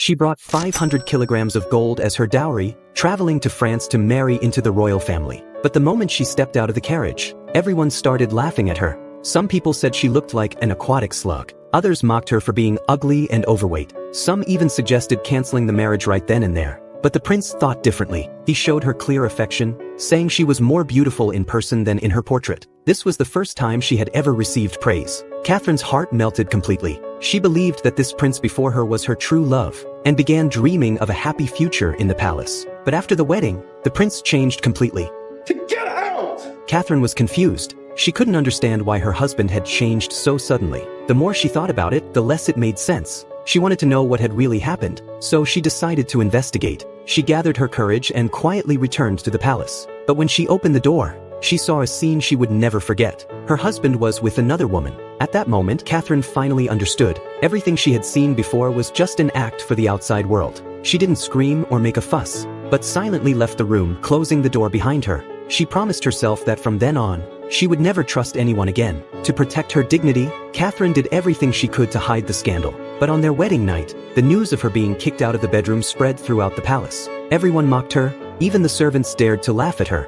She brought 500 kilograms of gold as her dowry, traveling to France to marry into the royal family. But the moment she stepped out of the carriage, everyone started laughing at her. Some people said she looked like an aquatic slug. Others mocked her for being ugly and overweight. Some even suggested canceling the marriage right then and there. But the prince thought differently. He showed her clear affection, saying she was more beautiful in person than in her portrait. This was the first time she had ever received praise. Catherine's heart melted completely. She believed that this prince before her was her true love, and began dreaming of a happy future in the palace. But after the wedding, the prince changed completely. Get out! Catherine was confused. She couldn't understand why her husband had changed so suddenly. The more she thought about it, the less it made sense. She wanted to know what had really happened, so she decided to investigate. She gathered her courage and quietly returned to the palace. But when she opened the door, she saw a scene she would never forget. Her husband was with another woman. At that moment, Catherine finally understood. Everything she had seen before was just an act for the outside world. She didn't scream or make a fuss, but silently left the room, closing the door behind her. She promised herself that from then on, she would never trust anyone again. To protect her dignity, Catherine did everything she could to hide the scandal. But on their wedding night, the news of her being kicked out of the bedroom spread throughout the palace. Everyone mocked her, even the servants dared to laugh at her.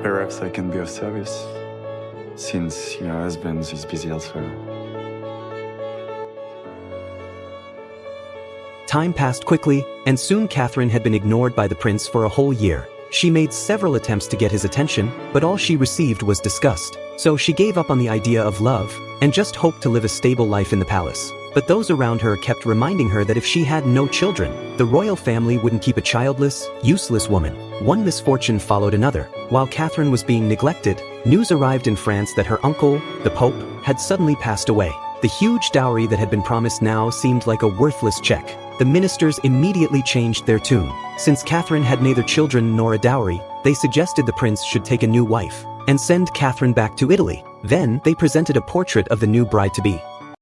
Perhaps I can be of service, since your husband is busy elsewhere. Time passed quickly, and soon Catherine had been ignored by the prince for a whole year. She made several attempts to get his attention, but all she received was disgust. So she gave up on the idea of love, and just hoped to live a stable life in the palace. But those around her kept reminding her that if she had no children, the royal family wouldn't keep a childless, useless woman. One misfortune followed another. While Catherine was being neglected, news arrived in France that her uncle, the Pope, had suddenly passed away. The huge dowry that had been promised now seemed like a worthless check. The ministers immediately changed their tune. Since Catherine had neither children nor a dowry, they suggested the prince should take a new wife and send Catherine back to Italy. Then, they presented a portrait of the new bride-to-be.